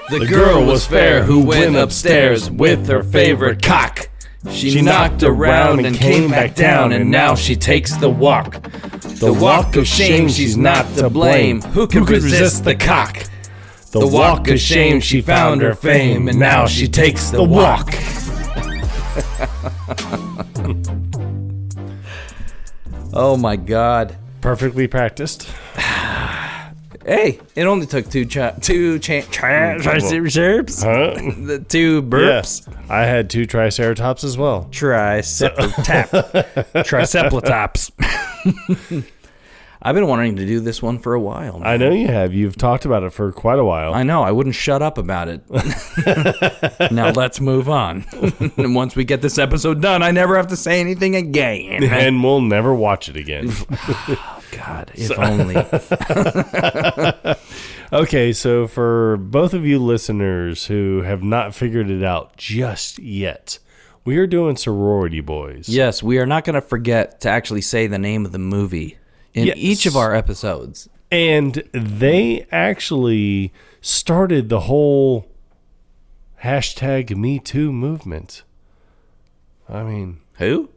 The girl was fair who went upstairs with her favorite cock. She knocked around and came back down, and now she takes the walk. The walk of shame, she's not to blame. Who could resist the cock? The walk of shame, she found her fame, and now she takes the walk. Oh my God. Perfectly practiced. Hey, it only took two triceratops. The two burps. Yeah, I had 2 triceratops as well. Triceplatops. I've been wanting to do this one for a while, man. I know you have. You've talked about it for quite a while. I know. I wouldn't shut up about it. Now let's move on. And once we get this episode done, I never have to say anything again. And we'll never watch it again. Oh, God, if only. Okay, so for both of you listeners who have not figured it out just yet, we are doing Sorority Boys. Yes, we are not going to forget to actually say the name of the movie in each of our episodes. And they actually started the whole #MeToo movement. I mean... Who?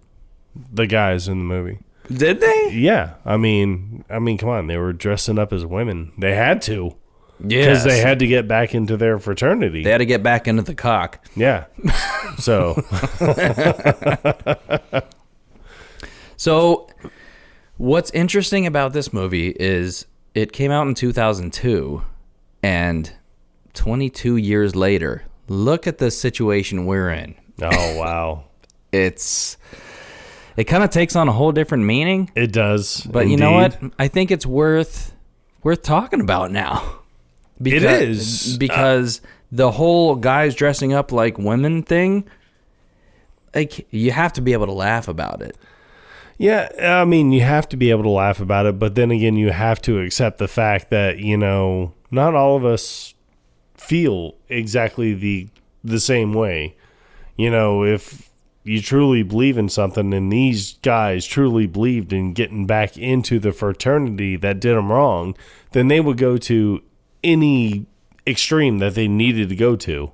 The guys in the movie. Did they? Yeah. I mean, come on. They were dressing up as women. They had to. Yes. Because they had to get back into their fraternity. They had to get back into the cock. Yeah. So. So, what's interesting about this movie is it came out in 2002, and 22 years later, look at the situation we're in. Oh, wow. It kind of takes on a whole different meaning. It does. But indeed. You know what? I think it's worth talking about now. It is. Because the whole guys dressing up like women thing, like, you have to be able to laugh about it. Yeah, I mean, you have to be able to laugh about it, but then again, you have to accept the fact that, you know, not all of us feel exactly the same way. You know, if you truly believe in something, and these guys truly believed in getting back into the fraternity that did them wrong, then they would go to any extreme that they needed to go to,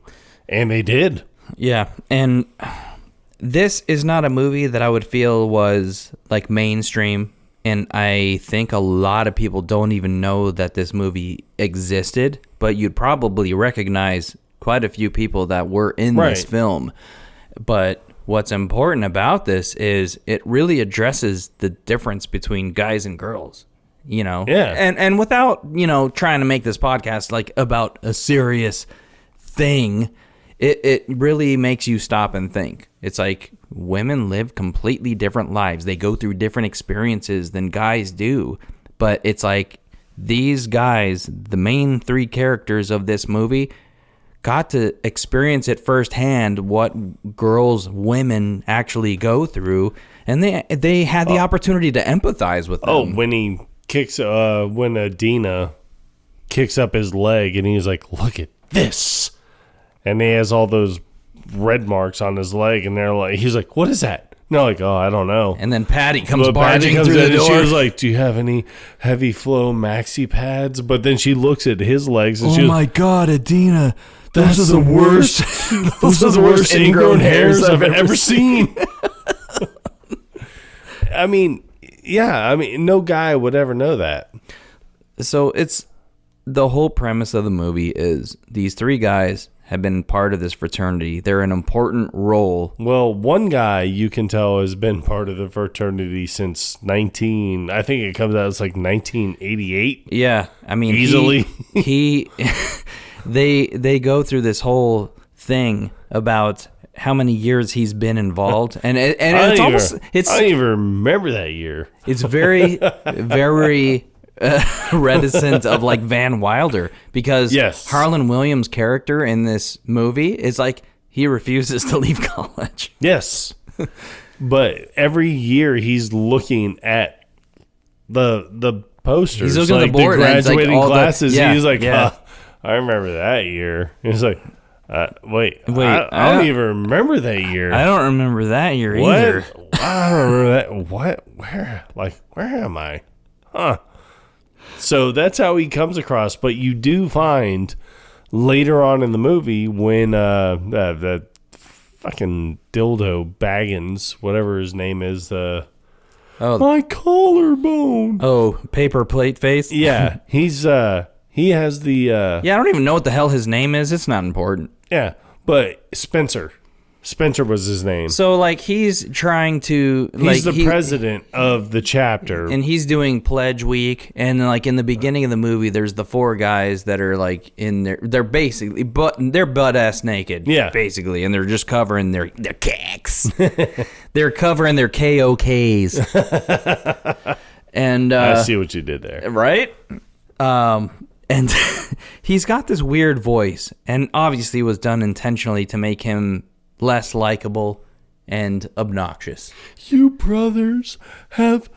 and they did. Yeah, and this is not a movie that I would feel was like mainstream, and I think a lot of people don't even know that this movie existed, but you'd probably recognize quite a few people that were in this film. But what's important about this is it really addresses the difference between guys and girls, you know? Yeah. And without, you know, trying to make this podcast like about a serious thing, it really makes you stop and think. It's like women live completely different lives. They go through different experiences than guys do. But it's like these guys, the main 3 characters of this movie, got to experience it firsthand what women actually go through, and they had the opportunity to empathize with them. Oh, when he kicks, when Adina kicks up his leg, and he's like, "Look at this," and he has all those red marks on his leg, and they're like, he's like, "What is that?" No, like, "Oh, I don't know." And then Patty comes barging through the door. She was like, "Do you have any heavy flow maxi pads?" But then she looks at his legs, and my God, Adina. Those are the worst. Those are the worst ingrown hairs I've ever seen. I mean, yeah. I mean, no guy would ever know that. So it's the whole premise of the movie is these 3 guys have been part of this fraternity. They're an important role. Well, one guy you can tell has been part of the fraternity since I think it comes out as like 1988. Yeah, I mean, easily. They go through this whole thing about how many years he's been involved, and it's I don't even remember that year. It's very, very reticent of like Van Wilder, because Harlan Williams' character in this movie is like he refuses to leave college. Yes, but every year he's looking at the posters. He's looking like at the board, the graduating and classes. He's like, yeah. I remember that year. He's like, wait, I don't even remember that year. I don't remember that year either. I don't remember that. What? Where am I? Huh. So that's how he comes across. But you do find later on in the movie when the fucking dildo Baggins, whatever his name is, my collarbone. Oh, paper plate face? Yeah, he has the... Yeah, I don't even know what the hell his name is. It's not important. Yeah, but Spencer was his name. So, like, he's trying to... He's the president of the chapter. And he's doing Pledge Week. And, like, in the beginning of the movie, there's the 4 guys that are, like, in their... They're basically... They're butt-ass naked. Yeah. Basically. And they're just covering their cacks. They're covering their KOKs. And... I see what you did there. Right? And he's got this weird voice. And obviously it was done intentionally to make him... less likable and obnoxious. You brothers have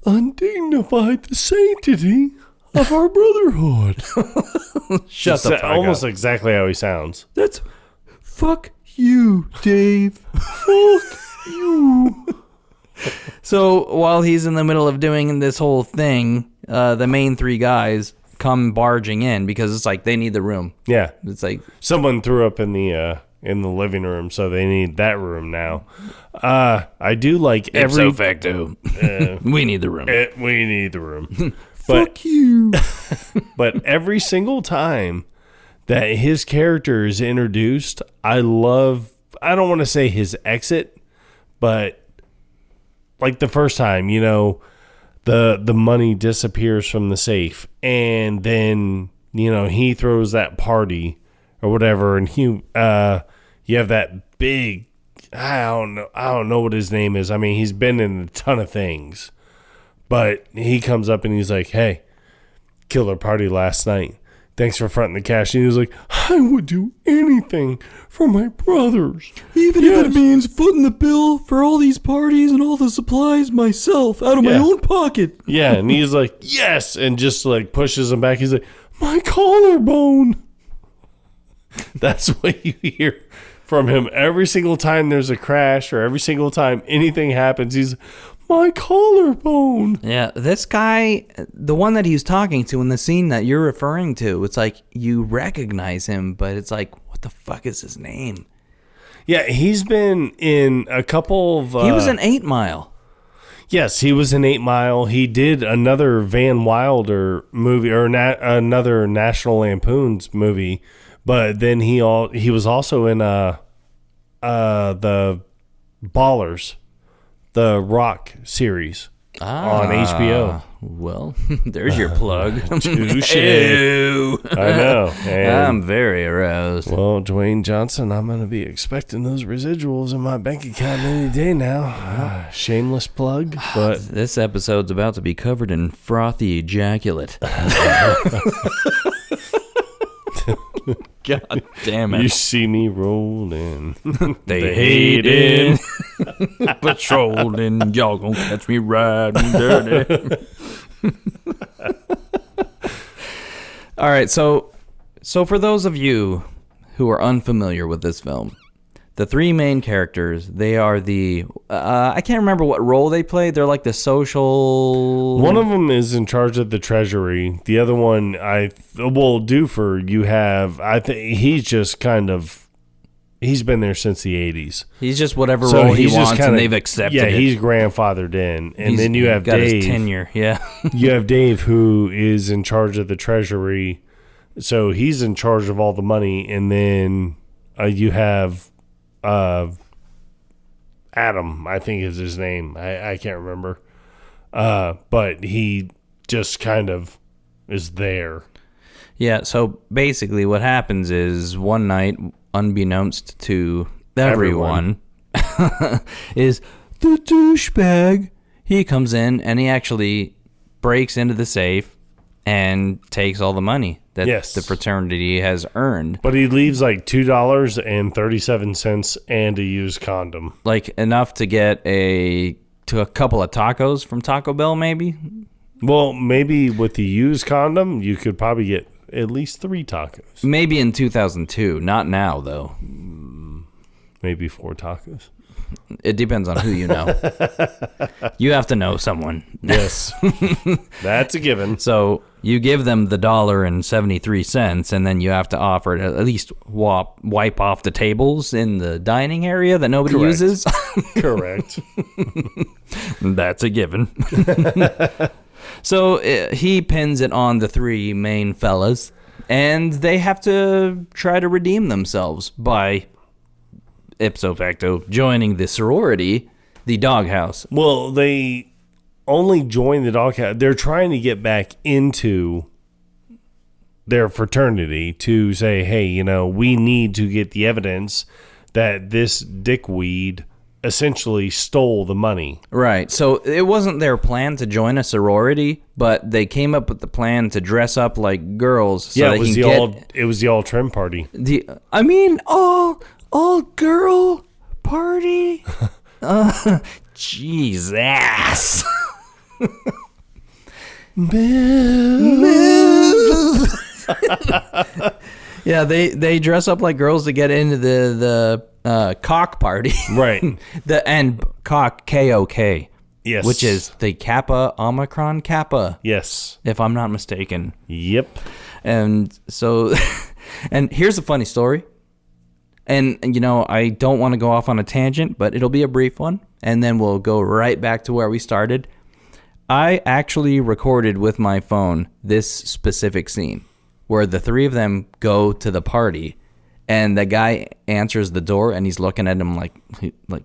undignified the sanctity of our brotherhood. Shut the fuck up. Almost exactly how he sounds. That's fuck you, Dave. Fuck you. So while he's in the middle of doing this whole thing, the main 3 guys come barging in because it's like they need the room. Yeah. It's like someone threw up in the living room, so they need that room now. I do like ipso facto. We need the room. We need the room. Fuck you. But every single time that his character is introduced, I don't want to say his exit, but like the first time, the money disappears from the safe, and then, he throws that party or whatever, and you have that big, I don't know what his name is. I mean, he's been in a ton of things, but he comes up and he's like, "Hey, killer party last night. Thanks for fronting the cash." And he was like, "I would do anything for my brothers, even if it means footing the bill for all these parties and all the supplies myself out of my own pocket." Yeah, and he's like, "Yes," and just like pushes him back. He's like, "My collarbone." That's what you hear from him every single time there's a crash or every single time anything happens. He's, "My collarbone." Yeah, this guy, the one that he's talking to in the scene that you're referring to, it's like you recognize him, but it's like, what the fuck is his name? Yeah, he's been in a couple of... he was in 8 Mile. Yes, he was in 8 Mile. He did another Van Wilder movie, or another National Lampoon's movie. But then he was also in the Ballers, the Rock series on HBO. Well, there's your plug. Touche. I know. And, I'm very aroused. Well, Dwayne Johnson, I'm going to be expecting those residuals in my bank account any day now. Shameless plug, but this episode's about to be covered in frothy ejaculate. God damn it. You see me rolling. They hating. Patrolling. Y'all gonna catch me riding dirty. All right, so for those of you who are unfamiliar with this film, the 3 main characters, they are the... I can't remember what role they play. They're like the social... One of them is in charge of the treasury. The other one, Doofer, you have... I think he's just kind of... He's been there since the 80s. He's just whatever role he wants, and they've accepted it. Yeah, he's grandfathered in. And then you have got Dave. His tenure, yeah. You have Dave, who is in charge of the treasury. So he's in charge of all the money. And then you have... Adam, I think is his name. I can't remember. But he just kind of is there. Yeah, so basically what happens is one night, unbeknownst to everyone. is the douchebag. He comes in and he actually breaks into the safe and takes all the money that the fraternity has earned. But he leaves like $2.37 and a used condom. Like enough to get a couple of tacos from Taco Bell, maybe? Well, maybe with the used condom, you could probably get at least 3 tacos. Maybe in 2002. Not now, though. Maybe 4 tacos. It depends on who you know. You have to know someone. Yes. That's a given. So you give them the $1.73, and then you have to offer to at least wipe off the tables in the dining area that nobody Correct. uses. Correct. That's a given. So he pins it on the three main fellas, and they have to try to redeem themselves by, ipso facto, joining the sorority, the doghouse. Well, they only join the doghouse. They're trying to get back into their fraternity to say, hey, we need to get the evidence that this dickweed essentially stole the money. Right. So it wasn't their plan to join a sorority, but they came up with the plan to dress up like girls. So it was it was the all trim party. All girl party. Jesus. Yeah, they dress up like girls to get into the cock party. Right. And cock, KOK. Yes. Which is the Kappa Omicron Kappa. Yes. If I'm not mistaken. Yep. And so, and here's a funny story. And, I don't want to go off on a tangent, but it'll be a brief one. And then we'll go right back to where we started. I actually recorded with my phone this specific scene where the three of them go to the party. And the guy answers the door, and he's looking at him like,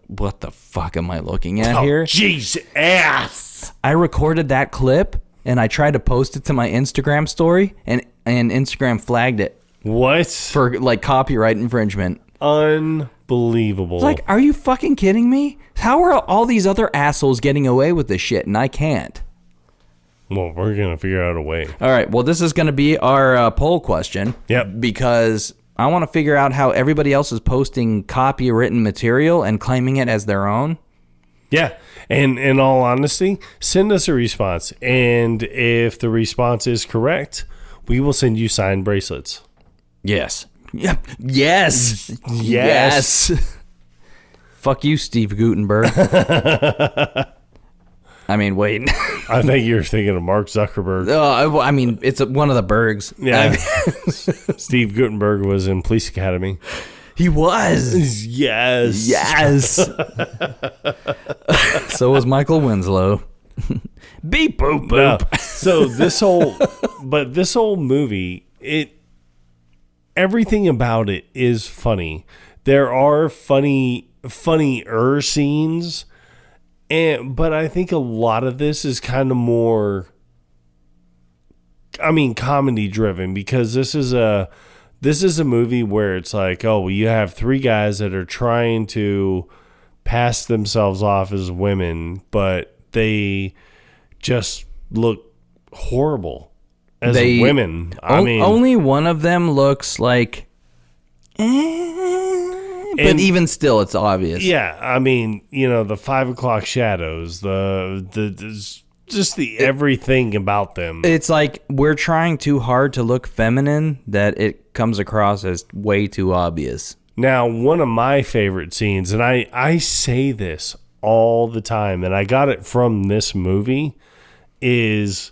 what the fuck am I looking at here? Jeez, ass. I recorded that clip, and I tried to post it to my Instagram story, and Instagram flagged it. What? For, copyright infringement. Unbelievable. It's like, are you fucking kidding me? How are all these other assholes getting away with this shit, and I can't? Well, we're going to figure out a way. All right, well, this is going to be our poll question. Yep. Because I want to figure out how everybody else is posting copywritten material and claiming it as their own. Yeah. And in all honesty, send us a response. And if the response is correct, we will send you signed bracelets. Yes. Yep. Yes. Yes. Fuck you, Steve Gutenberg. I mean, wait. I think you're thinking of Mark Zuckerberg. I mean, it's one of the Bergs. Yeah. Steve Gutenberg was in Police Academy. He was. Yes. Yes. So was Michael Winslow. Beep boop boop. No. So this whole movie, everything about it is funny. There are funnier scenes. But I think a lot of this is kind of more, comedy driven, because this is a movie where it's like, oh, you have three guys that are trying to pass themselves off as women, but they just look horrible as women. Only one of them looks like, but even still, it's obvious. Yeah, the 5 o'clock shadows, the just the everything about them. It's like we're trying too hard to look feminine that it comes across as way too obvious. Now, one of my favorite scenes, and I say this all the time, and I got it from this movie, is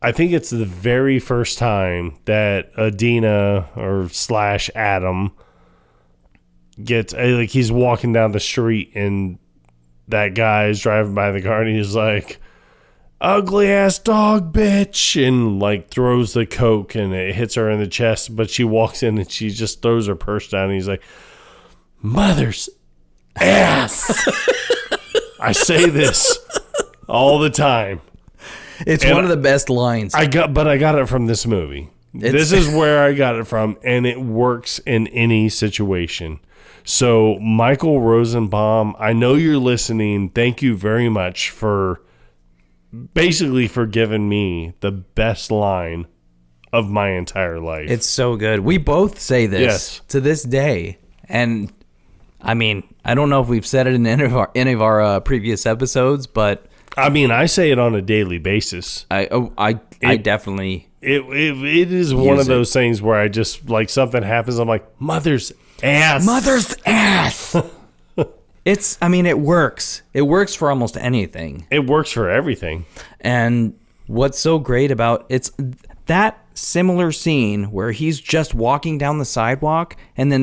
I think it's the very first time that Adina or / Adam gets, he's walking down the street and that guy is driving by the car and he's like, ugly ass dog bitch, and throws the Coke and it hits her in the chest, but she walks in and she just throws her purse down and he's like, mother's ass. I say this all the time. It's one of the best lines. I got it from this movie. This is where I got it from, and it works in any situation. So, Michael Rosenbaum, I know you're listening. Thank you very much for giving me the best line of my entire life. It's so good. We both say this to this day. And, I don't know if we've said it in any of our previous episodes, but I say it on a daily basis. I definitely. It is one of those things where I just, something happens, I'm like, mother's ass. Mother's ass. it works. It works for almost anything. It works for everything. And what's so great about it's that similar scene where he's just walking down the sidewalk and then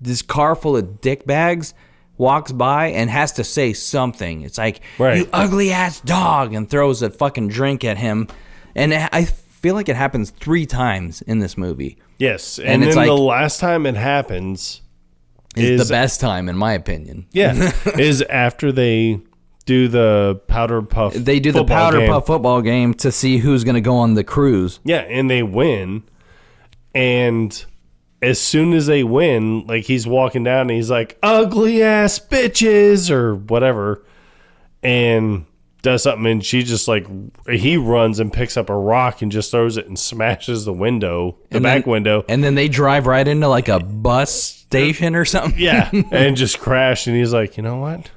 this car full of dick bags walks by and has to say something. It's like, you ugly ass dog, and throws a fucking drink at him. And I feel like it happens 3 times in this movie. Yes. And then the last time it happens is the best time, in my opinion. Yeah. is after they do the powder puff. They do the powder puff football game to see who's going to go on the cruise. Yeah. And they win. And as soon as they win, like, he's walking down and he's like, ugly ass bitches or whatever, and does something, and she just like, he runs and picks up a rock and just throws it and smashes the window, back window. And then they drive right into like a bus station or something. Yeah. And just crash. And he's like, you know what?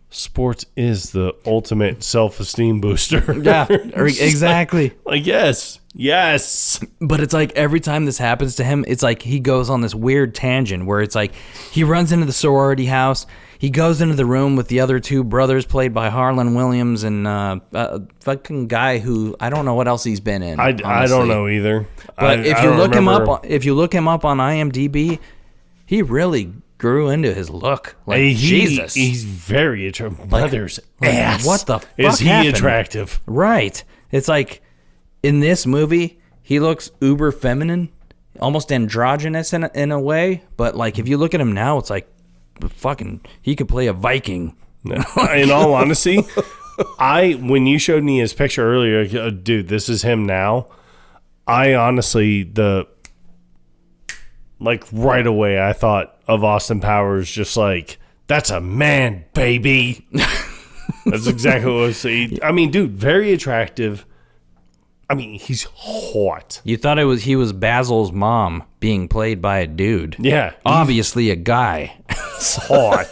Sports is the ultimate self-esteem booster. Yeah, exactly. Like, yes. But it's like every time this happens to him, it's like he goes on this weird tangent where it's like he runs into the sorority house. He goes into the room with the other 2 brothers played by Harlan Williams and a fucking guy who I don't know what else he's been in. I don't know either. But if you look him up on IMDb, he really grew into his look. Like, Jesus. He's very attractive. Mother's ass. What the fuck is he happened? Attractive? Right. It's like in this movie, he looks uber feminine, almost androgynous in a way. But like if you look at him now, it's like fucking he could play a Viking. In all honesty, when you showed me his picture earlier, dude, this is him now. I honestly right away I thought of Austin Powers, just like, that's a man, baby. That's exactly what I was saying. I mean, dude, very attractive. I mean, he's hot. You thought he was Basil's mom being played by a dude. Yeah. Obviously a guy. Hot.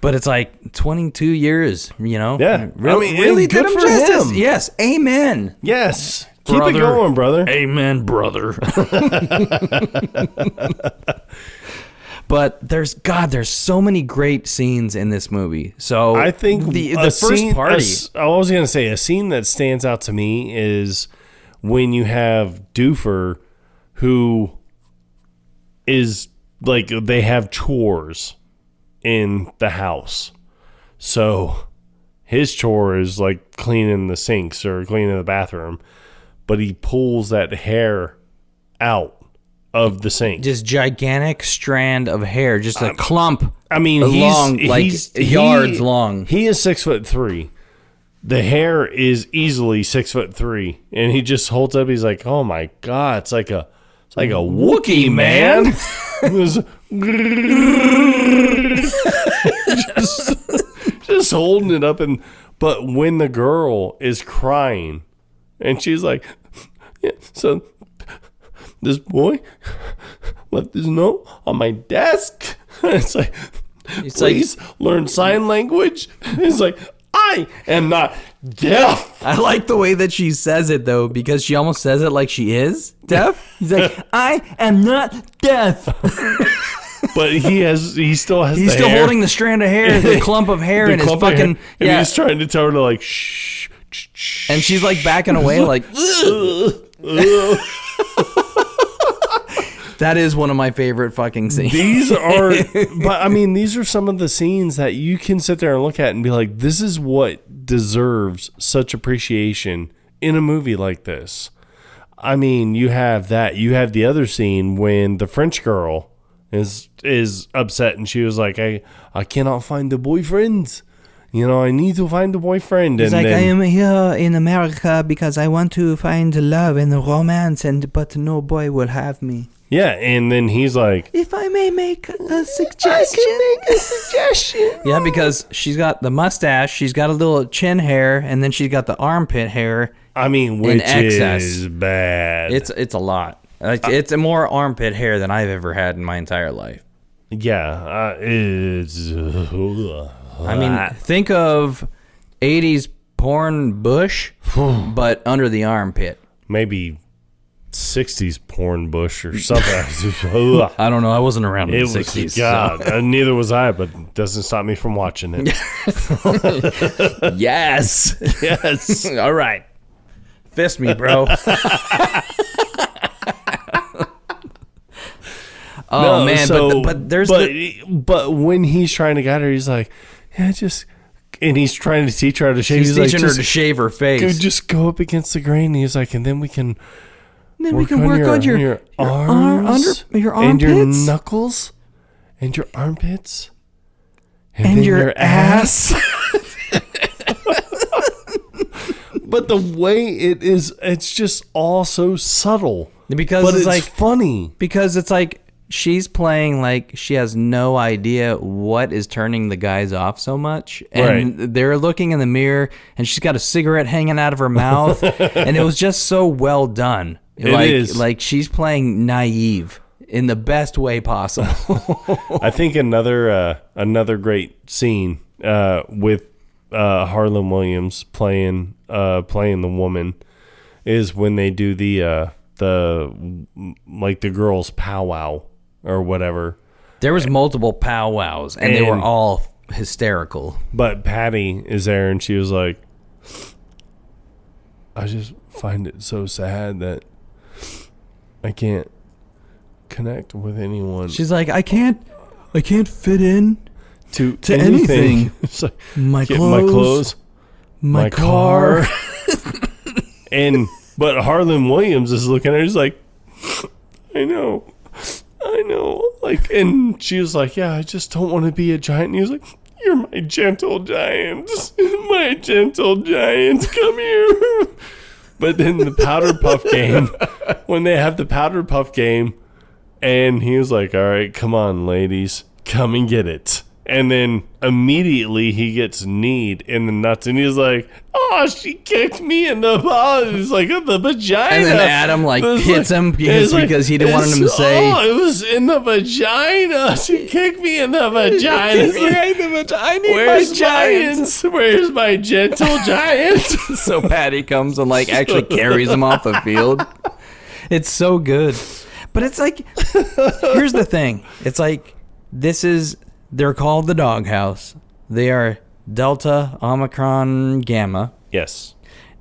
But it's like 22 years, you know? Yeah. Really good did him for justice. him. Yes. Amen. Yes. Brother. Keep it going, brother. Amen, brother. But there's so many great scenes in this movie. So I think the first party. I was going to say a scene that stands out to me is when you have Doofer, who is like, they have chores in the house. So his chore is like cleaning the sinks or cleaning the bathroom, but he pulls that hair out of the sink. Just gigantic strand of hair, just a clump. I mean, he's yards long. He is 6'3". The hair is easily 6'3", and he just holds up. He's like, "Oh my god, it's like a Wookiee, man." just holding it up, but when the girl is crying, and she's like, "Yeah, so this boy left his note on my desk." It's like, please learn sign language. It's like, I am not deaf. I like the way that she says it, though, because she almost says it like she is deaf. He's like, I am not deaf. But he still has He's the still hair. Holding the strand of hair, the clump of hair in his fucking... And he's trying to tell her to like, shh. And she's like backing away like... That is one of my favorite fucking scenes. These are some of the scenes that you can sit there and look at and be like, this is what deserves such appreciation in a movie like this. I mean, you have that. You have the other scene when the French girl is upset and she was like, I cannot find the boyfriend. You know, I need to find a boyfriend. He's like, I am here in America because I want to find love and romance, but no boy will have me. Yeah, and then he's like, if I may make a suggestion. Yeah, because she's got the mustache, she's got a little chin hair, and then she's got the armpit hair. I mean, which is bad. It's a lot. Like, it's more armpit hair than I've ever had in my entire life. Yeah, it's... I mean, think of 80s porn bush, but under the armpit. Maybe 60s porn bush or something. I don't know. I wasn't around in It the was 60s. God. Neither was I, but it doesn't stop me from watching it. Yes. Yes. All right. Fist me, bro. Oh, man. But there's but when he's trying to get her, he's like, yeah, and he's trying to teach her how to shave. He's teaching her to shave her face. Just go up against the grain. And he's like, and then we can work on your arms, your armpits, and your knuckles, and your armpits, and your ass. But the way it is, it's just all so subtle. Because it's like funny. Because it's like she's playing like she has no idea what is turning the guys off so much. And they're looking in the mirror and she's got a cigarette hanging out of her mouth. And it was just so well done. It is. Like she's playing naive in the best way possible. I think another great scene with Harlan Williams playing the woman is when they do the girls' powwow or whatever. There was multiple powwows and they were all hysterical. But Patty is there and she was like, I just find it so sad that I can't connect with anyone. She's like, I can't fit in to anything. It's like, my clothes, my car. But Harlan Williams is looking at her. He's like, I know. Like, and she was like, yeah, I just don't want to be a giant. And he was like, you're my gentle giant. My gentle giant. Come here. But then the powder puff game, when they have the powder puff game, and he was like, all right, come on, ladies, come and get it. And then immediately he gets kneed in the nuts, and he's like, "Oh, she kicked me in the balls." He's like, "The vagina." And then Adam hits him because he didn't want him to say, "Oh, it was in the vagina. She kicked me in the vagina." I need my giants. Where's my gentle giant? So Patty comes and actually carries him off the field. It's so good, but it's like, here's the thing. It's like they're called the Doghouse. They are Delta, Omicron, Gamma. Yes.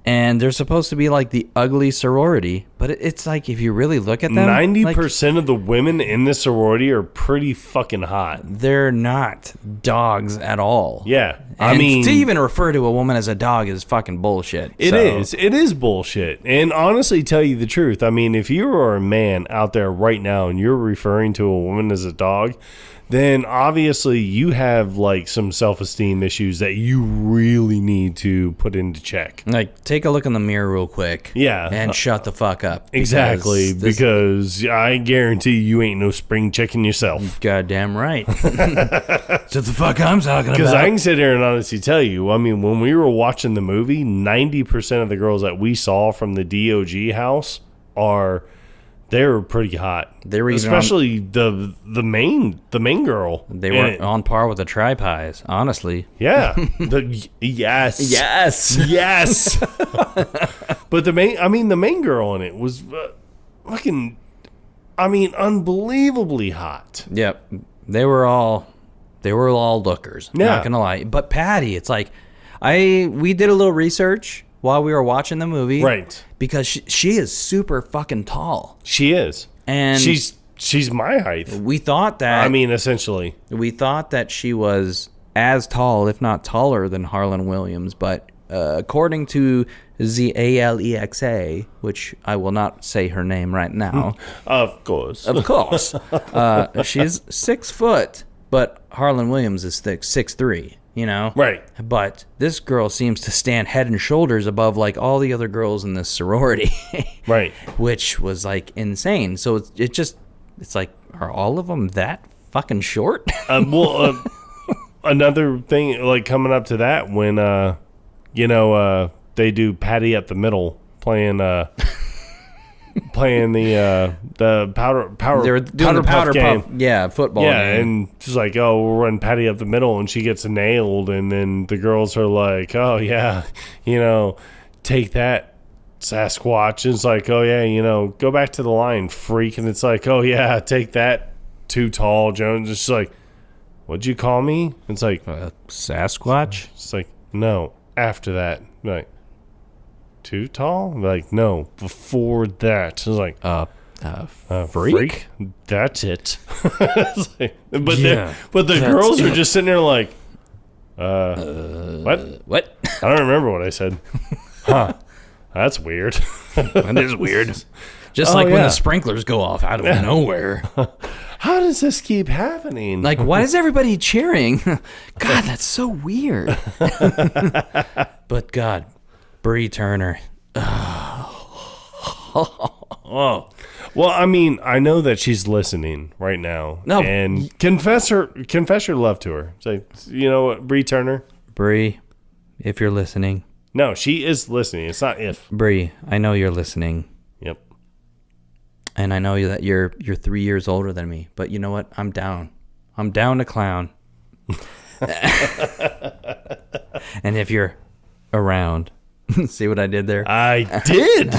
And they're supposed to be like the ugly sorority. But it's like, if you really look at them, 90% of the women in this sorority are pretty fucking hot. They're not dogs at all. Yeah. And to even refer to a woman as a dog is fucking bullshit. It is bullshit. And honestly, tell you the truth, I mean, if you are a man out there right now and you're referring to a woman as a dog, then obviously you have some self-esteem issues that you really need to put into check. Take a look in the mirror real quick. Yeah. And shut the fuck up. Exactly. Because I guarantee you ain't no spring chicken yourself. Goddamn right. That's the fuck I'm talking about. Because I can sit here and honestly tell you, I mean, when we were watching the movie, 90% of the girls that we saw from the D.O.G. house they were pretty hot. They were especially the main girl. They were on par with the Tri-Pies, honestly. Yeah. Yes. But the main girl in it was fucking, unbelievably hot. Yep. They were all lookers. Yeah. Not gonna lie. But Patty, it's like, we did a little research while we were watching the movie. Right. Because she is super fucking tall. She is. And she's my height. We thought that. Essentially. We thought that she was as tall, if not taller, than Harlan Williams. But according to the Alexa, which I will not say her name right now. Of course. She's 6 foot, but Harlan Williams is 6'3". Right. But this girl seems to stand head and shoulders above all the other girls in this sorority. Right. Which was insane. So it's like, are all of them that fucking short? Another thing coming up to that when they do Patty up the middle playing the powder. They're doing the powder game. puff, football. Yeah, game. and she's like, "Oh, we'll run Patty up the middle," and she gets nailed, and then the girls are like, "Oh yeah, take that, Sasquatch. It's like, oh yeah, go back to the line, freak. And it's like, oh yeah, take that, too tall, Jones. It's just like, what'd you call me? It's like, Sasquatch? it's like, no, after that. Like, too tall? Like, no, before that. It's like, freak? That's it. It's like, but the girls are just sitting there like, what? I don't remember what I said. Huh. That's weird. That is weird. Just like when the sprinklers go off out of nowhere. How does this keep happening? Like, why is everybody cheering? God, that's so weird. But God, Bree Turner. Oh. Well, I mean, I know that she's listening right now. No. And confess your love to her. Say, you know what, Bree Turner? Bree, if you're listening. No, she is listening. It's not if. Bree, I know you're listening. Yep. And I know that you're 3 years older than me. But you know what? I'm down. I'm down to clown. And if you're around, see what I did there? I did.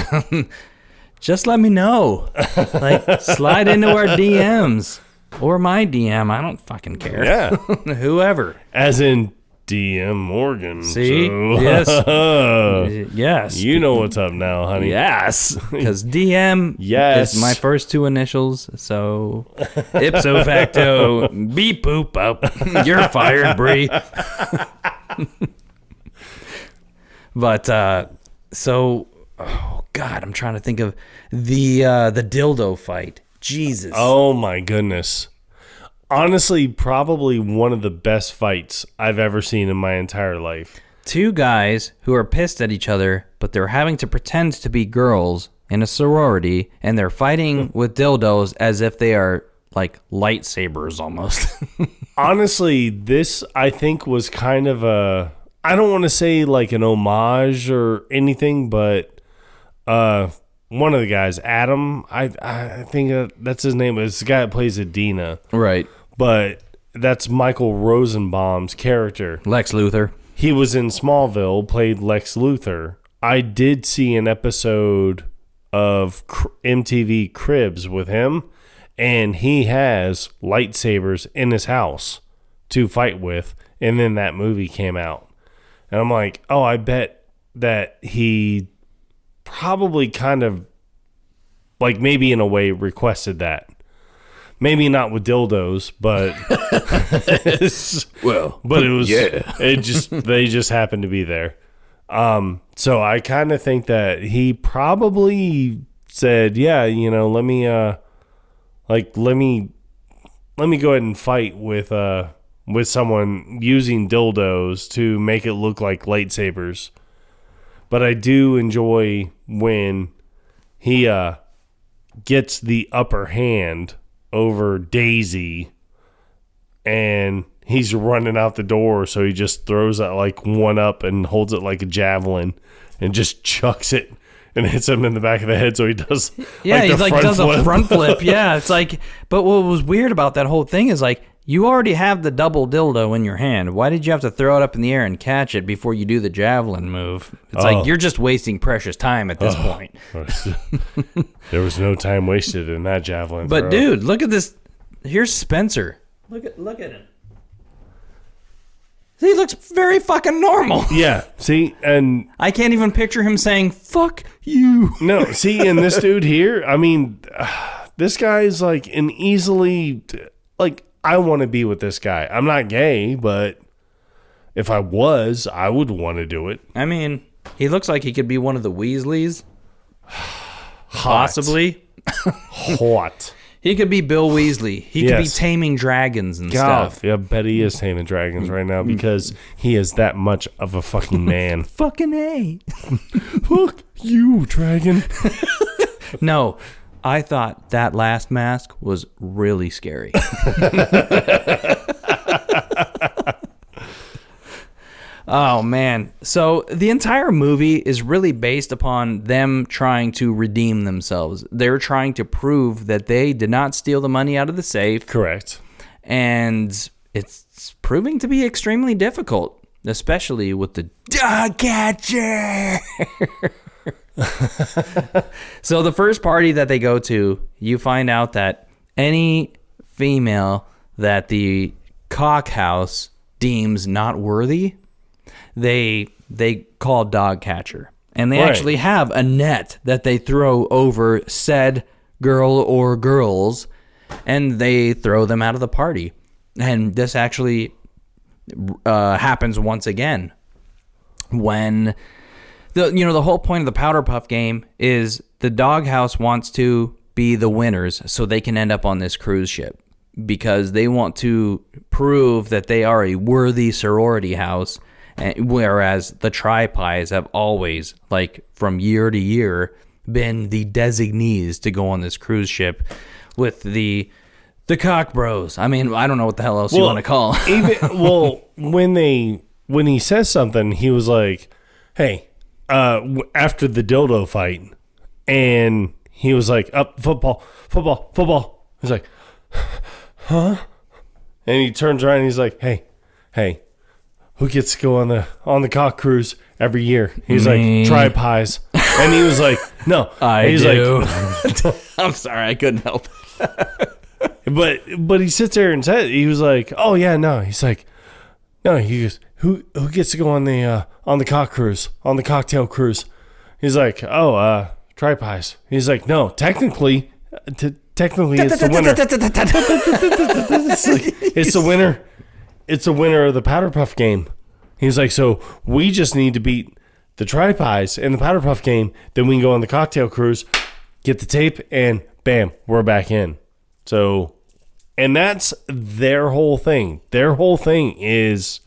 Just let me know. Like, slide into our DMs. Or my DM. I don't fucking care. Yeah. Whoever. As in DM Morgan. See? So. Yes. Yes. You know what's up now, honey. Yes. Because DM is my first two initials. So, ipso facto, beep boop up. You're fired, Bree. But, so, oh, God, I'm trying to think of the dildo fight. Jesus. Oh, my goodness. Honestly, probably one of the best fights I've ever seen in my entire life. Two guys who are pissed at each other, but they're having to pretend to be girls in a sorority, and they're fighting with dildos as if they are like lightsabers almost. Honestly, this I think was kind of a, I don't want to say like an homage or anything, but one of the guys, Adam, I think that's his name. It's the guy that plays Adina. Right. But that's Michael Rosenbaum's character. Lex Luthor. He was in Smallville, played Lex Luthor. I did see an episode of MTV Cribs with him, and he has lightsabers in his house to fight with, and then that movie came out. And I'm like, oh, I bet that he probably kind of, like maybe in a way requested that. Maybe not with dildos, but but it was they just happened to be there. So I kind of think that he probably said, yeah, let me go ahead and fight with someone using dildos to make it look like lightsabers. But I do enjoy when he gets the upper hand over Daisy, and he's running out the door, so he just throws that like one up and holds it like a javelin and just chucks it and hits him in the back of the head, so he does he does a front flip. Yeah, it's like, but what was weird about that whole thing is like, you already have the double dildo in your hand. Why did you have to throw it up in the air and catch it before you do the javelin move? It's like you're just wasting precious time at this point. There was no time wasted in that javelin But throw. Dude, look at this. Here's Spencer. Look at him. He looks very fucking normal. Yeah, see, and I can't even picture him saying, fuck you. No, see, and this dude here, I mean, this guy's like an easily, like, I want to be with this guy. I'm not gay, but if I was, I would want to do it. I mean, he looks like he could be one of the Weasleys. Possibly. Hot. He could be Bill Weasley. He could be taming dragons and stuff. Yeah, I bet he is taming dragons right now because he is that much of a fucking man. Fucking A. Fuck you, dragon. No, I thought that last mask was really scary. Oh, man. So the entire movie is really based upon them trying to redeem themselves. They're trying to prove that they did not steal the money out of the safe. Correct. And it's proving to be extremely difficult, especially with the dog catcher. So the first party that they go to, you find out that any female that the cock house deems not worthy, they call dog catcher. And they actually have a net that they throw over said girl or girls, and they throw them out of the party. And this actually happens once again when the whole point of the powder puff game is the doghouse wants to be the winners so they can end up on this cruise ship because they want to prove that they are a worthy sorority house, whereas the tri-pies have always, like from year to year, been the designees to go on this cruise ship with the cock bros. I mean, I don't know what the hell else you want to call when he says something, he was like, hey, after the dildo fight, and he was like, up, football. He's like, huh? And he turns around and he's like, hey, who gets to go on the cock cruise every year? He's like, try pies. And he was like, no. He's do. Like, I'm sorry, I couldn't help it. But he sits there and says, he was like, oh yeah, no. He's like, no. He goes, who gets to go on the cock cruise, on the KOKtail cruise? He's like, oh, try pies. He's like, no, technically it's the winner. It's the winner. It's the winner of the powder puff game. He's like, so we just need to beat the try pies in the powder puff game. Then we can go on the KOKtail cruise, get the tape, and bam, we're back in. So, and that's their whole thing. Their whole thing is,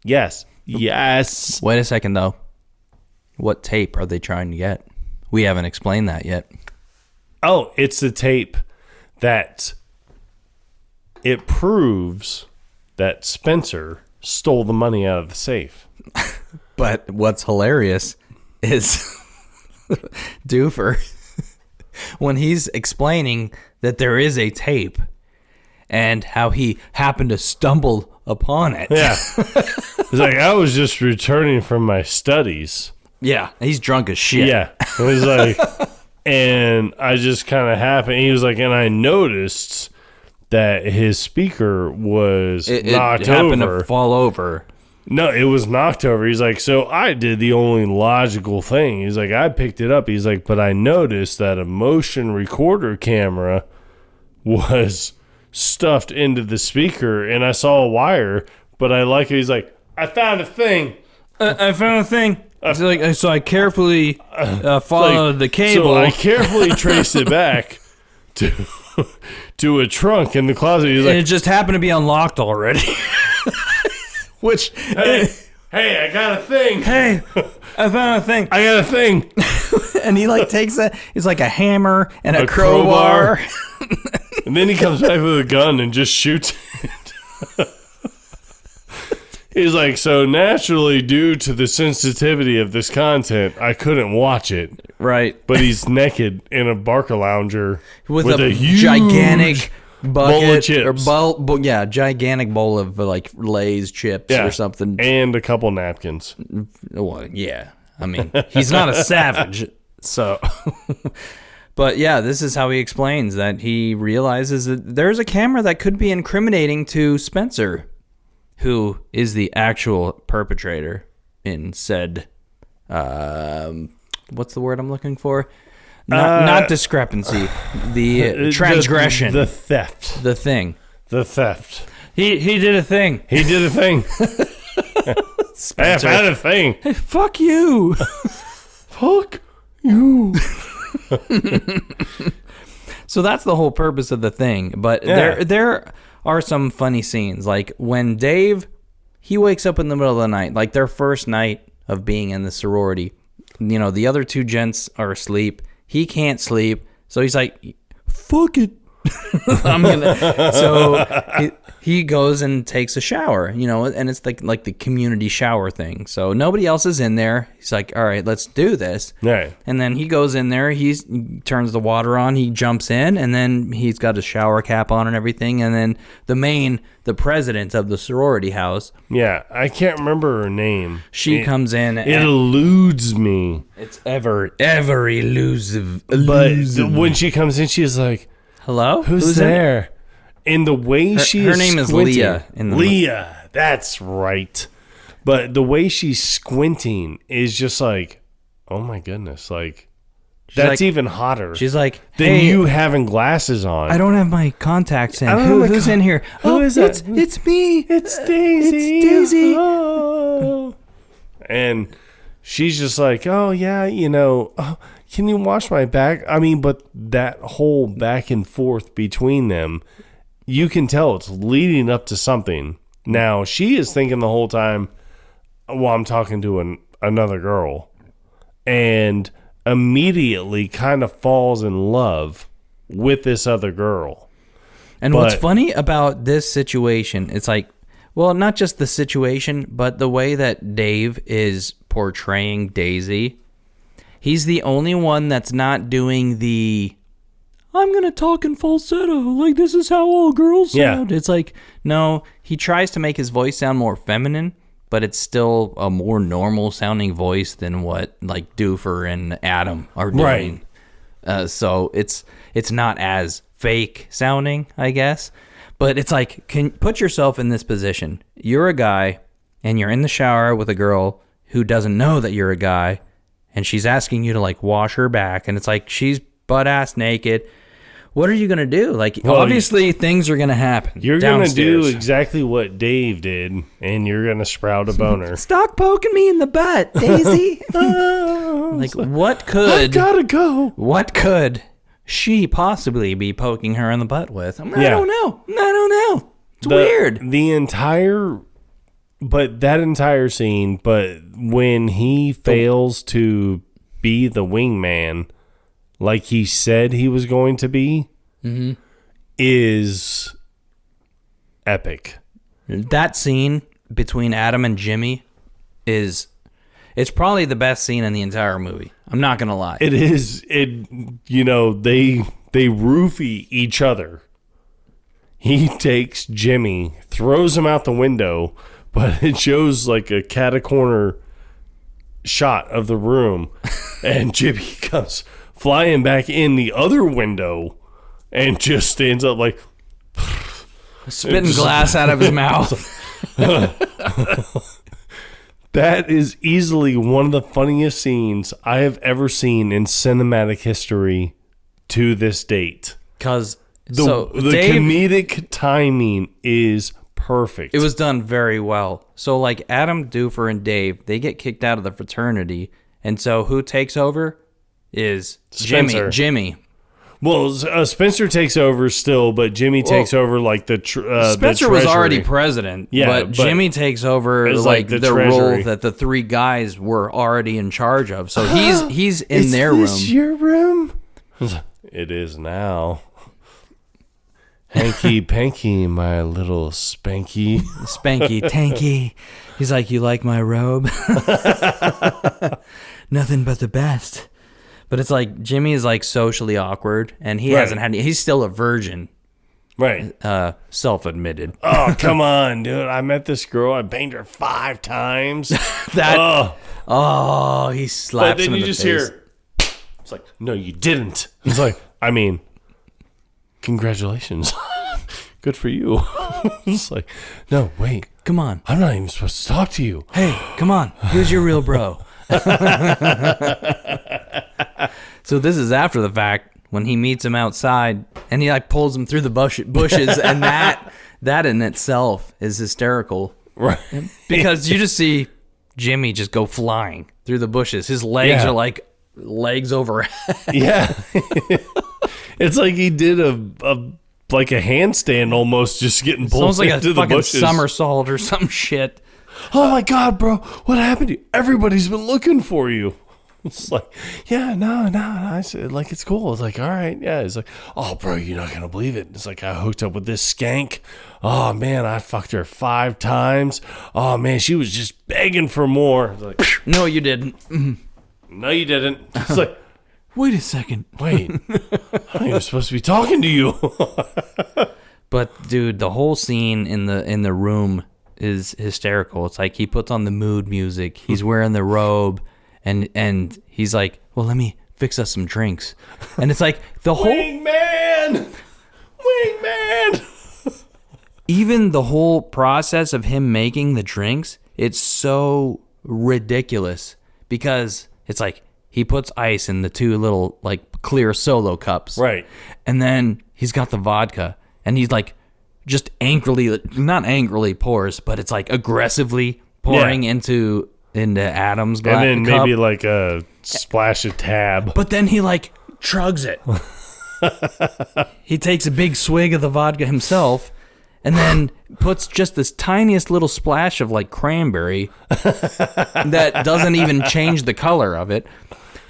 yes. Wait a second, though. What tape are they trying to get? We haven't explained that yet. Oh, it's the tape that it proves that Spencer stole the money out of the safe. But what's hilarious is Doofer, when he's explaining that there is a tape and how he happened to stumble upon it. Yeah. He's like, I was just returning from my studies. Yeah, he's drunk as shit. Yeah. And he's like, and I just kind of happened. He was like, and I noticed that his speaker was knocked over. It happened to fall over. No, it was knocked over. He's like, so I did the only logical thing. He's like, I picked it up. He's like, but I noticed that a motion recorder camera was stuffed into the speaker, and I saw a wire, but I like it. He's like, I found a thing. I found a thing. So I carefully followed the cable. So I carefully traced it back to a trunk in the closet. He's and it just happened to be unlocked already. Which, hey, I got a thing. Hey, I found a thing. I got a thing. And he like takes it's like a hammer and a crowbar. And then he comes back with a gun and just shoots it. He's like, so naturally, due to the sensitivity of this content, I couldn't watch it. Right. But he's naked in a Barca lounger with a huge gigantic bucket bowl of chips. Gigantic bowl of like Lay's chips or something, and a couple napkins. Well, yeah. I mean, he's not a savage, so. But yeah, this is how he explains that he realizes that there's a camera that could be incriminating to Spencer, who is the actual perpetrator in said, what's the word I'm looking for? Not discrepancy, the transgression. The theft. The thing. The theft. He did a thing. He did a thing. I found a thing. Hey, fuck you. Fuck you. So that's the whole purpose of the thing. But there are some funny scenes. Like when Dave, he wakes up in the middle of the night, like their first night of being in the sorority. You know, the other two gents are asleep. He can't sleep. So he's like, fuck it. He goes and takes a shower, and it's like the community shower thing. So nobody else is in there. He's like, all right, let's do this. Right. And then he goes in there, he turns the water on, he jumps in, and then he's got a shower cap on and everything. And then the president of the sorority house. Yeah, I can't remember her name. She comes in. It eludes me. It's ever elusive. But when she comes in, she's like, hello? Who's there? And the way her name is Leah. Leah, that's right. But the way she's squinting is just like, oh my goodness, like that's like, even hotter. She's like, than you having glasses on. I don't have my contacts in. Who's in here? Who is it? It's me. It's Daisy. It's Daisy. Oh. And she's just like, oh yeah, can you wash my back? I mean, but that whole back and forth between them, you can tell it's leading up to something. Now, she is thinking the whole time, well, I'm talking to another girl, and immediately kind of falls in love with this other girl. And what's funny about this situation, it's like, well, not just the situation, but the way that Dave is portraying Daisy. He's the only one that's not doing the, I'm going to talk in falsetto. Like, this is how all girls sound. Yeah. It's like, no, he tries to make his voice sound more feminine, but it's still a more normal sounding voice than what, like, Doofer and Adam are doing. Right. So it's not as fake sounding, I guess. But it's like, put yourself in this position. You're a guy, and you're in the shower with a girl who doesn't know that you're a guy, and she's asking you to, like, wash her back, and it's like, she's butt-ass naked. What are you going to do? Like, obviously, things are going to happen. You're going to do exactly what Dave did, and you're going to sprout a boner. Stop poking me in the butt, Daisy. Like, what could... I've got to go. What could she possibly be poking her in the butt with? I don't know. It's weird. That entire scene, but when he fails to be the wingman like he said he was going to be, is epic. That scene between Adam and Jimmy it's probably the best scene in the entire movie. I'm not going to lie. It is. They roofie each other. He takes Jimmy, throws him out the window, but it shows like a catacorner shot of the room, and Jimmy comes flying back in the other window and just stands up like spitting glass out of his mouth. That is easily one of the funniest scenes I have ever seen in cinematic history to this date. Because the comedic timing is perfect. It was done very well. So like Adam, Doofer, and Dave, they get kicked out of the fraternity, and so who takes over is Spencer. Jimmy. Well, Spencer takes over still, but Jimmy takes over like Spencer was already president, but Jimmy takes over like the role that the three guys were already in charge of. So he's in their room. Is this your room? It is now. Hanky panky, my little spanky. Spanky tanky. He's like, you like my robe? Nothing but the best. But it's like Jimmy is like socially awkward, and he hasn't had any. He's still a virgin, right? Self-admitted. Oh, come on, dude! I met this girl. I banged her 5 times. He slaps. But then you just hear, it's like, no, you didn't. It's like, I mean, congratulations, good for you. It's like, no, wait, come on. I'm not even supposed to talk to you. Hey, come on. Who's your real bro? So this is after the fact when he meets him outside and he like pulls him through the bushes and that in itself is hysterical, right? Because you just see Jimmy just go flying through the bushes. His legs are like legs over. Yeah. It's like he did a handstand almost, just getting pulled like into a the bushes. Somersault or some shit. Oh my God, bro! What happened to you? Everybody's been looking for you. It's like, yeah, no. I said, like, it's cool. It's like, all right, yeah. It's like, oh, bro, you're not gonna believe it. It's like, I hooked up with this skank. Oh man, I fucked her 5 times. Oh man, she was just begging for more. It's like, No, you didn't. no, you didn't. It's like, Wait a second. wait, I'm even supposed to be talking to you. But dude, the whole scene in the room is hysterical. It's like he puts on the mood music. He's wearing the robe, and he's like, "Well, let me fix us some drinks." And it's like the whole Wingman. even the whole process of him making the drinks, it's so ridiculous because it's like he puts ice in the 2 little like clear Solo cups, Right. and then he's got the vodka, and he's like just not angrily pours, but it's like aggressively pouring into Adam's glass, And then cup. maybe like a splash of tab. But then he like chugs it. He takes a big swig of the vodka himself, and then puts just this tiniest little splash of like cranberry that doesn't even change the color of it.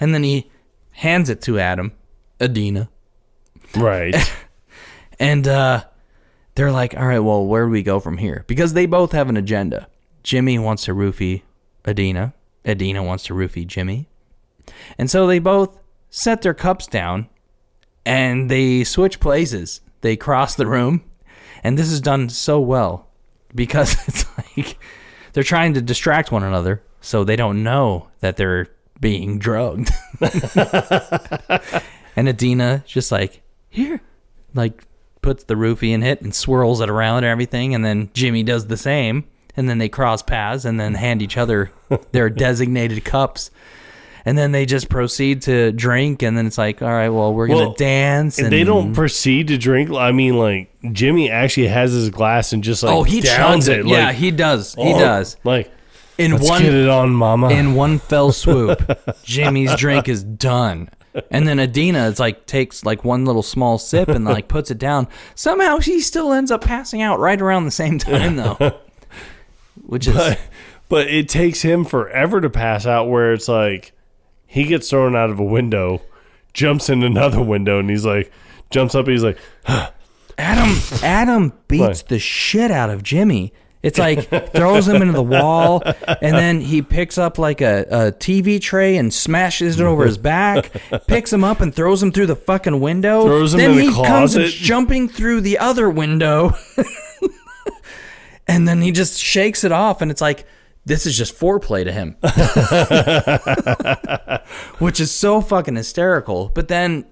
And then he hands it to Adina. Right. And they're like, all right, well, where do we go from here? Because they both have an agenda. Jimmy wants to roofie Adina. Adina wants to roofie Jimmy. And so they both set their cups down and they switch places. They cross the room. And this is done so well because it's like they're trying to distract one another so they don't know that they're being drugged. And Adina just like, here, like puts the roofie in it and swirls it around and everything. And then Jimmy does the same. And then they cross paths and then hand each other their designated cups. And then they just proceed to drink. And then it's like, all right, well, we're going to dance. And they don't proceed to drink. I mean, like, Jimmy actually has his glass and just, like, he downs chugs it. Like, Yeah, he does. He does. Like, In let's one, get it on, mama. in one fell swoop, Jimmy's drink is done. And then Adina, it's like, takes, like, one little small sip and, like, puts it down. Somehow she still ends up passing out right around the same time, though. Which is... But it takes him forever to pass out where it's like... He gets thrown out of a window, jumps in another window, and he's like, jumps up, and he's like, Adam beats the shit out of Jimmy. It's like throws him into the wall, and then he picks up like a TV tray and smashes it over his back, picks him up and throws him through the fucking window. Throws him then in the he comes closet. jumping through the other window, and then he just shakes it off, and it's like, this is just foreplay to him. Which is so fucking hysterical. But then,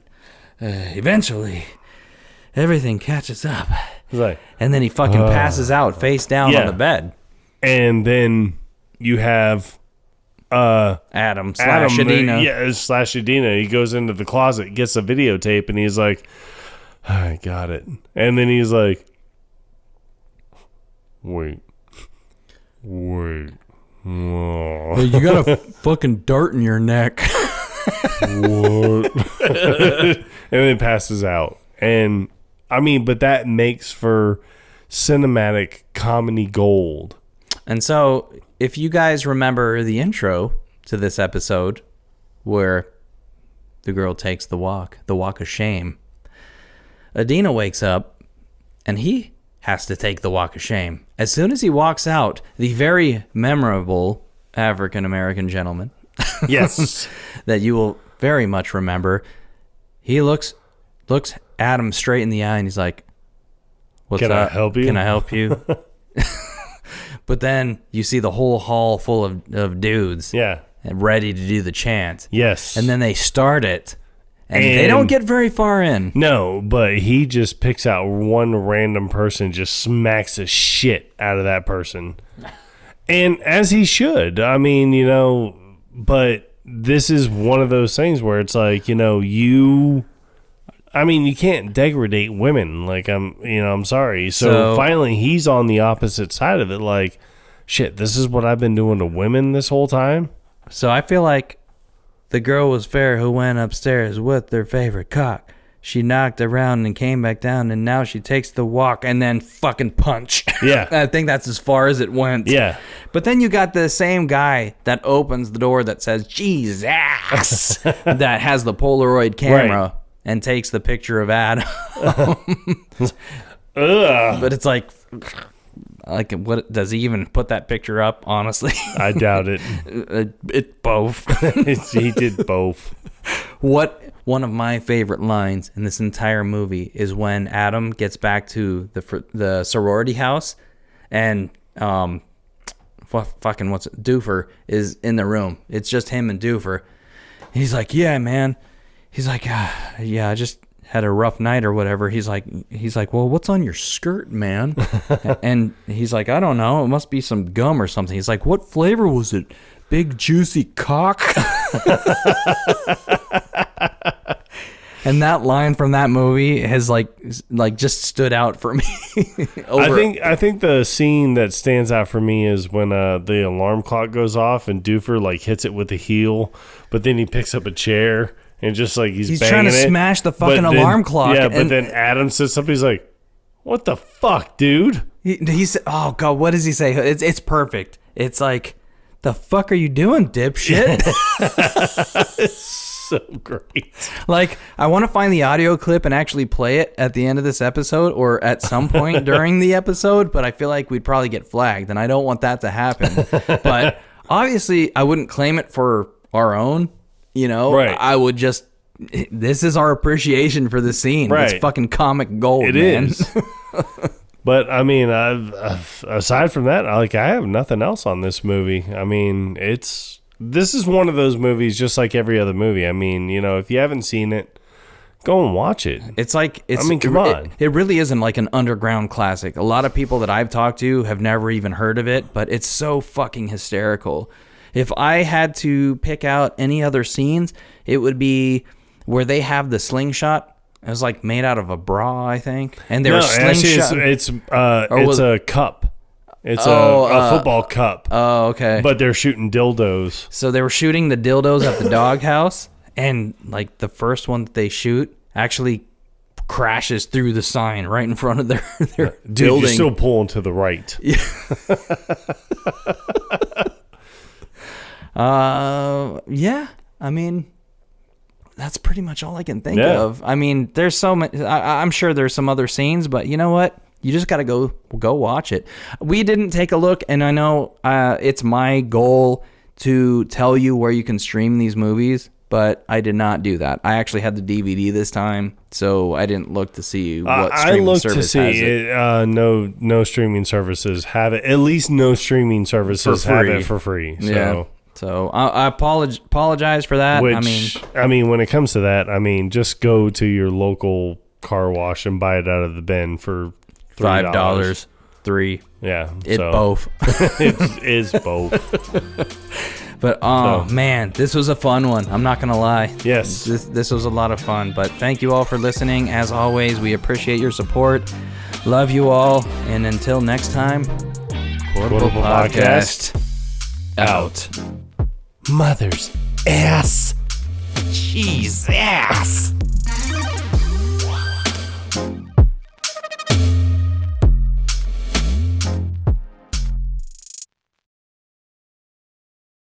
eventually, everything catches up. like, And then he fucking passes out face down on the bed. and then you have Adam slash Adina. slash Adina. He goes into the closet, gets a videotape, and he's like, I got it. And then he's like, wait. Oh. Hey, you got a fucking dart in your neck. What? And then passes out. And I mean, but that makes for cinematic comedy gold. And so, if you guys remember the intro to this episode where the girl takes the walk of shame, Adina wakes up and he has to take the walk of shame. As soon as he walks out, the very memorable African-American gentleman Yes. that you will very much remember, he looks Adam straight in the eye and he's like, what's Can up? I help you? Can I help you? But then you see the whole hall full of dudes Yeah. ready to do the chant. Yes. And then they start it, and they don't get very far in. No, but he just picks out one random person, just smacks the shit out of that person. And as he should. I mean, you know, but this is one of those things where it's like, you know, you can't degrade women. Like, I'm sorry. So finally he's on the opposite side of it. Like, shit, this is what I've been doing to women this whole time. So I feel like the girl was fair who went upstairs with their favorite cock. she knocked around and came back down, and now she takes the walk, and then fucking punch. Yeah. I think that's as far as it went. Yeah. But then you got the same guy that opens the door that says, Jesus, that has the Polaroid camera Right. and takes the picture of Adam. Ugh. But it's like, what does he even put that picture up? Honestly, I doubt it. It's both. He did both. One of my favorite lines in this entire movie is when Adam gets back to the sorority house, and Doofer is in the room. It's just him and Doofer. He's like, yeah, man. He's like, yeah, I just had a rough night or whatever. He's like, well, what's on your skirt, man? And he's like, I don't know. It must be some gum or something. He's like, what flavor was it? Big juicy cock. And that line from that movie has like just stood out for me. I think the scene that stands out for me is when the alarm clock goes off and Doofer like hits it with the heel, but then he picks up a chair and just like he's trying to smash the fucking alarm clock. Yeah, but then Adam says something. He's like, "What the fuck, dude?" He said, "Oh God, what does he say?" It's perfect. It's like, "The fuck are you doing, dipshit?" It's so great. Like, I want to find the audio clip and actually play it at the end of this episode or at some point during the episode, but I feel like we'd probably get flagged, and I don't want that to happen. But obviously, I wouldn't claim it for our own. You know, right. I would just, this is our appreciation for the scene. Right. It's fucking comic gold, It man. is. But I mean, aside from that, I have nothing else on this movie. I mean, this is one of those movies just like every other movie. I mean, you know, if you haven't seen it, go and watch it. It's like, come on. It really isn't like an underground classic. A lot of people that I've talked to have never even heard of it, but it's so fucking hysterical. If I had to pick out any other scenes, it would be where they have the slingshot. It was like made out of a bra, I think. And they were slingshot. It's a cup. It's a football cup. Oh, okay. But they're shooting dildos. So they were shooting the dildos at the doghouse, and like the first one that they shoot actually crashes through the sign right in front of their Dude, building. you're still pulling to the right. Yeah. I mean, that's pretty much all I can think of. I mean, there's so many. I'm sure there's some other scenes, but you know what? You just got to go watch it. We didn't take a look, and I know it's my goal to tell you where you can stream these movies, but I did not do that. I actually had the DVD this time, so I didn't look to see what streaming service has it. No streaming services have it. At least no streaming services have it for free. So. Yeah. So I apologize for that. I mean, when it comes to that, I mean, just go to your local car wash and buy it out of the bin for $5. $3. Yeah, both. It is both. But man, this was a fun one. I'm not gonna lie. Yes, this was a lot of fun. But thank you all for listening. As always, we appreciate your support. Love you all, and until next time, Quotable Podcast out. Mother's ass. Jesus.